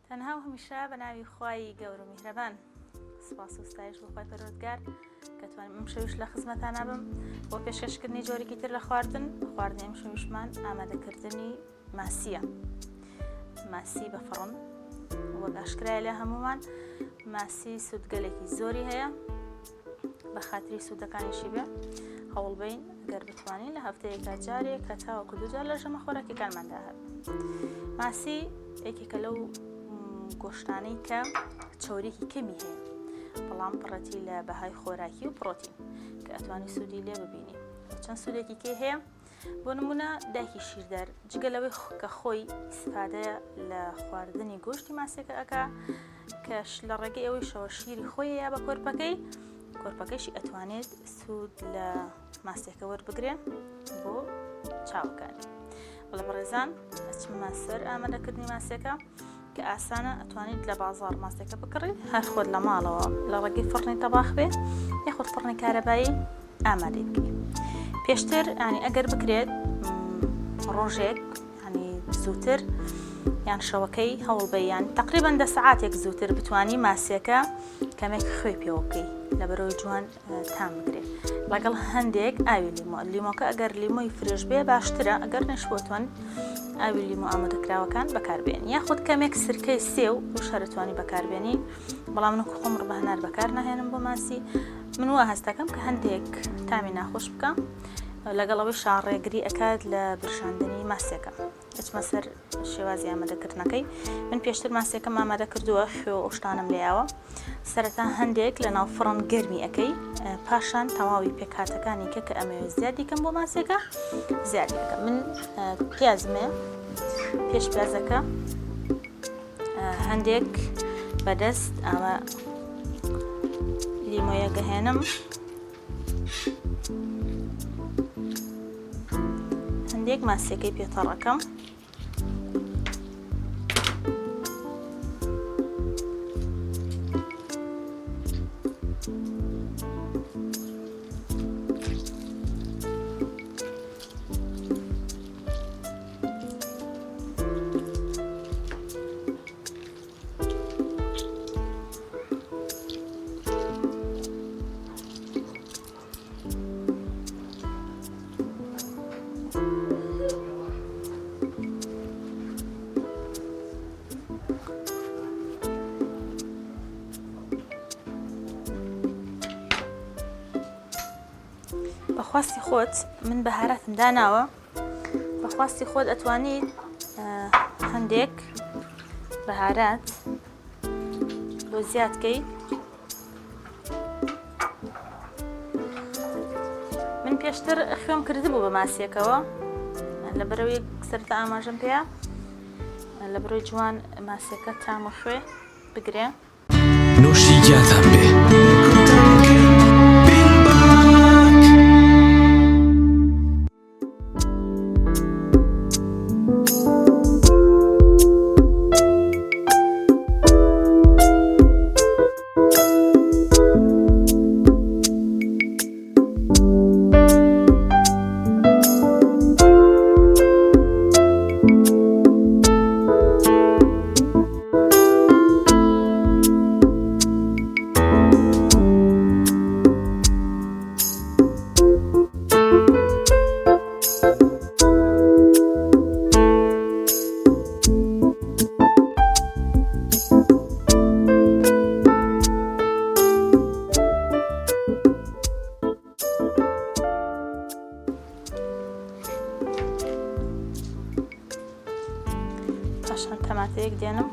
تەنها و هەمیشە بە ناوی خوای گەورە و میهرەبان سوپاس و ستایش بۆ خوای پەروەردگار کە توانیم ئەم شەویش لە خزمەتانە بم بۆ پێشکەشکردنی جۆرێکی تر لە خواردنی ئەم شەویشمان ئامادەکردنی ماسیە. ماسی بە فڕن وەک ئاشکرایە لە هەمومان ماسی سوودگەلێکی زۆری هەیە بە خاتری سوودەکانیشی بێ هەوڵ بین گەر بتوانین لە هەفتەیەکە جارێک کە تاوەکو دوو جار لە ژەمە خۆراکیەکانماندا هەبێت. ماسی یەکێکە لەو گۆشتانەی کە چۆرێکی کەمی هەیە بەڵام پڕەتی لە بەهای خۆراکی و پرۆتین کە ئەتوانی سوودی لێ ببینی. چەند سوودێکی کێ هەیە؟ بۆ نمونە دایکی شیردەر جگە لەوەی کە خۆی ئیسفادە لە خواردنی گۆشتی ماسیەکە ئەکا کەش لە ڕێگەی ئەوەی شەوە شیری خۆی هەیە بە کۆرپەکەیشی ئەتوانێت سوود لە ماسیەکە وەربگرێن بۆ چاوەکانی. بەڵێ بەڕێزان ئەچمە سەر ئامادەکردنی ماسیەکە کە ئاسانە ئەتوانیت لە بازاڕ ماسیەکە بکڕیت هەر خۆت لە ماڵەوە لە ڕێگەی فڕنی تەباخ بێ یاخود فڕنی کارەبایی ئامادەی بکەیت. پێشتر ینی ئەگەر بکرێت ڕۆژێک ینی زووتر یان شەوەکەی هەوڵ یان تقریبا 10 ساعاتێک زووتر بتوانی ماسیەکە کەمێک خوێ پێوە بکەی لە بەرەوەی جوان تام بگرێت لەگەڵ هەندێک ئاوی لیمۆکە ئەگەر لیمۆی فرێژ بێ باشترە ئەگەر نەشبووتوان ئاوی لیمۆ ئامادەکراوەکان بەکاربێن یاخود کەمێک سرکەی سێو و شەرتوانی بەکاربێنی بەڵام من خۆم ڕبەهنار بەکار ناهێنم بۆ ماسی من وە هەستەکەم کە هەندێک تامی ناخۆش بکەم لەگەڵەوەی شاڕێگری ئەکات لە برشاندنی ماسیەکە. ئەچمە سەر شێوازی ئامادەکردنەکەی من پێشتر ماسیەکەم ئامادە کردووە خوێ و ئۆشتانم لێیاوە سەرەتا هەندێک لە ناو فڕن گەرمی ئەەکەی پاشان تەواوی پێکهاتەکانی کە ئەمەوێت زیادی کەم بۆ ماسیەکە زیادی دەکەم. من پیازمێ پێش پیازەکە هەندێک بەدەست ئەمە لیمۆیە گەهێنم هەندێک ماسیەکەی پێتەڕەکەم بەخواستی خۆت من بەهاراتم داناوە بەخواستی خۆت ئەتوانیت هەندێک بەهارات بۆ زیادکەی من پێشتر خوێم کردبوو بە ماسیەکەوە لە بەرەوەی سەرتا ئاماژەم پێەیە لە بەرەوەی جوان ماسیەکە تام و خوێ بگرێ نوشی گیاتان بێ پاشان تەماتەیەک دێنم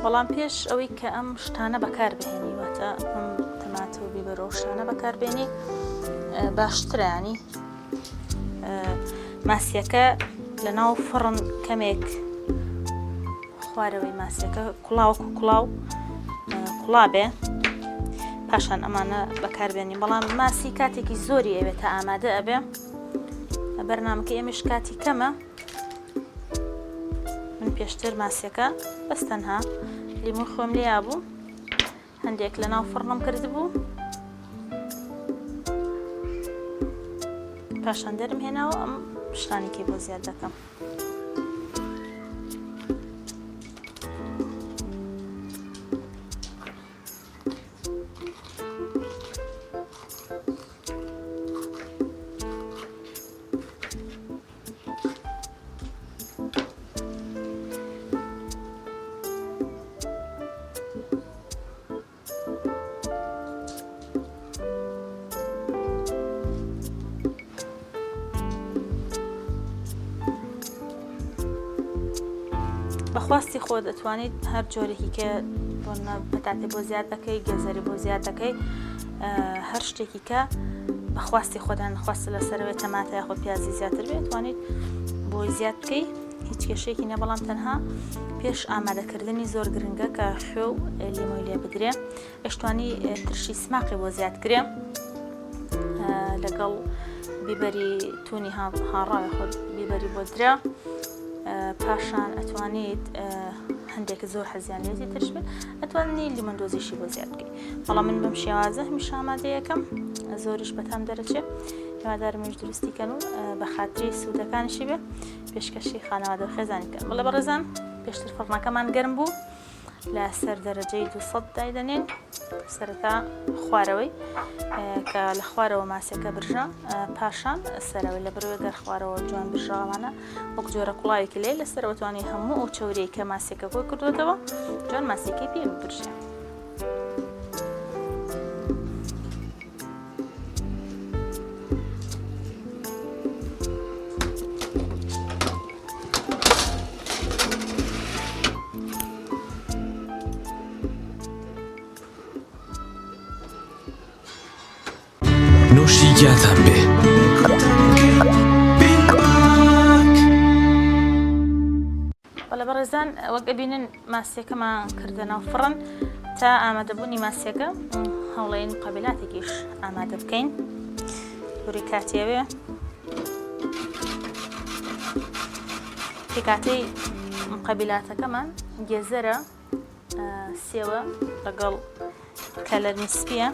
بەڵام پێش ئەوەی کە ئەم شتانە بەکار بهێنی واتە ئەم تەماتە و بیبەرۆ شتانە بەکاربێنی باشترە ینی ماسیەکە لە ناو فڕن کەمێک خوارەوەی ماسیەکە کوڵاوکو کوڵا بێ پاشان ئەمانە بەکاربێنی بەڵام ماسی کاتێکی زۆری ئەوێتە ئامادە ئەبێ بەرنامەکە ئێمەش کاتی کەمە من پێشتر ماسیەکە بەس تەنها لیمۆی خۆم لێیا بوو هەندێک لە ناو فڕنم کردبوو پاشان دەرم هێناوە ئەم شتانێکی بۆ زیاد دەکەم بەخواستی خۆ دەتوانیت هەر جۆرێکی کە پەتاتێ بۆ زیاد دەکەی گێزەری بۆ زیاد دەکەی هەر شتێکی کە بەخواستی خۆدان خواستە لەسەرەوەی تەماتە یاخۆ پیازی زیاتر بێت توانیت بۆی زیاد بکەی هیچ کێشەیەکی نیە بەڵام تەنها پێش ئامادەکردنی زۆر گرنگە کە خوێ و لیمۆی لێ بدرێ ئەشتوانی ترشی سماقی بۆ زیادکرێ لەگەڵ بیبەری تونی هاڕاوی خۆ بیبەری بۆ درا پاشان ئەتوانیت هەندێک زۆر حەزیان لێزی ترش بێت ئەتوانی لیمۆندۆزیشی بۆ زیاد بکەیت بەڵام من بەم شێوازە هەمیشە ئامادەیەکەم زۆریش بەتام دەرەچێت هیوادارمش دروستیکەن و بە خاتری سوودەکانیشی بێ پێشکەشی خانەوادە و خێزانی بکەن بەڵێ بەڕێزان پێشتر فڕنەکەمان گەرم بوو لە سەر دەرەجەی 200 دایدەنێن سەرەتا خوارەوەی کە لە خوارەوە ماسیەکە برژە پاشان سەرەوەی لە بەرەوەی گەر خوارەوە جوان برژاوانە وەک جۆرە کوڵاوێکی لێ لەسەرەوە توانی هەموو ئەو چەورەی کە ماسیەکە کۆی کردوێتەوە جوان ماسیەکەی پێ ببرژێ نوشیگەتان بێ بەڵێ بەڕێزان وەک ئەبینن ماسیەکەمان کردە ناو فڕن تا ئامادەبوونی ماسیەکە هەوڵەیەن قەبیلاتێکیش ئامادە بکەین دووری کاتێوێ کاتەی قەبیلاتەکەمان گێزەرە سێوە لەگەڵ کەلەر نیسپیە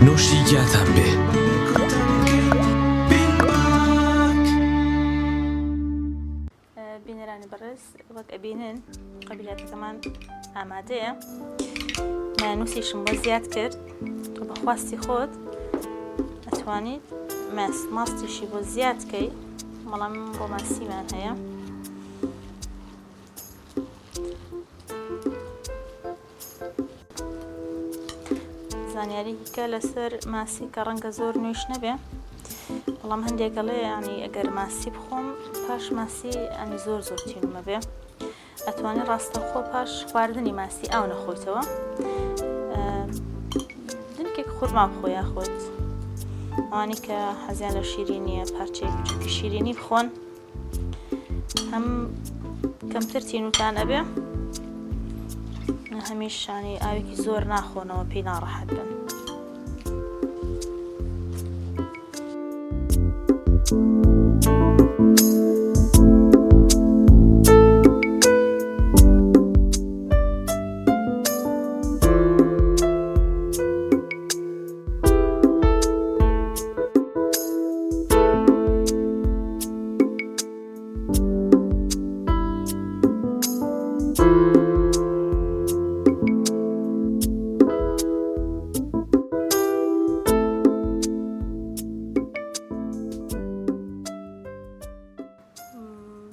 نوشیگەتان بێ بینەرانی بەڕێز وەک ئەبینن قەبیلەتەکەمان ئامادەیە مانوسیشم بۆ زیاد کرد تۆ بەخواستی خۆت ئەتوانیت ماستیشی بۆ زیادکەی بەڵام بۆ ماسیمان هەیە زانیاریی کە لەسەر ماسی کە ڕەنگە زۆر نوێش نەبێ بەڵام هەندێک گەڵێ ینی ئەگەر ماسی بخۆم پاش ماسی ئەنی زۆر تینومە بێ ئەتوانێت ڕاستەوخۆ پاش خواردنی ماسی ئاو نەخۆیتەوە دنکێک خورما بخۆ یاخۆت ئەوانی کە حەزیان لە شیرینیە پارچەیەک بچووکی شیرینی بخۆن هەم کەمتر تینوتان ئەبێ هەمیش ینی ئاوێکی زۆر ناخۆنەوە پێی ناڕەحەت بن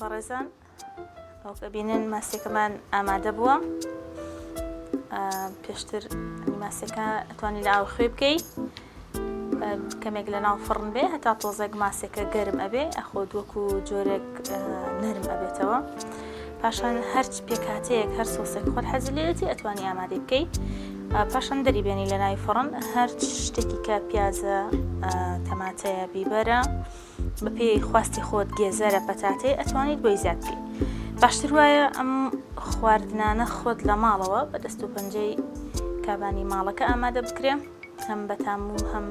بەڕێزان ئەو کە بینن ماسێکەمان ئامادە بووە پێشتر ماسێکە ئەتوانی لە ئاو خوێ بکەی کەمێک لە ناو فڕن بێ هەتا تۆزێک ماسێکە گەرم ئەبێ ئەخۆ وەکو جۆرێک نەرم ئەبێتەوە پاشان هەرچ پێکاتەیەک هەر سۆسێک خۆت حەزی لێتی ئەتوانی ئامادە بکەی پاشان دەری بێنی لە ناوی فڕن هەرچ شتێکی کە پیازە تەماتەیە بیبەرە بەپێی خواستی خۆت گێزەرە پەتاتەی ئەتوانیت بۆی زیاد بکەی باشتر وایە ئەم خواردنانە خۆت لە ماڵەوە بە دەست و پەنجەی کابانی ماڵەکە ئامادە بکرێ هەم بەتاموو هەم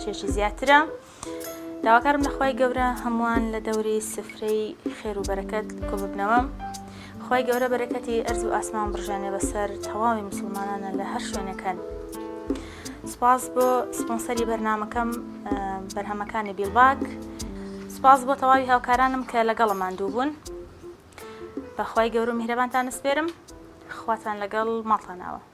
چێژی زیاترە داواکارم لە خوای گەورە هەمووان لە دەوری سفرەی خێر و بەرەکەت کۆ ببنەوە خوای گەورە بەرەکەتی ئەرز و ئاسمان بڕژێنێ بەسەر تەواوی موسڵمانانە لە هەر شوێنەکەن سپاس بۆ سپۆنسەری بەرنامەکەم بەرهەمەکانی بیلباگ سپاس بۆ تەواوی هاوکارانم کە لەگەڵمان دوو بوون بەخوای گەورە و میهرەبانتان سپێرم خواتان لەگەڵ ماڵتانەوە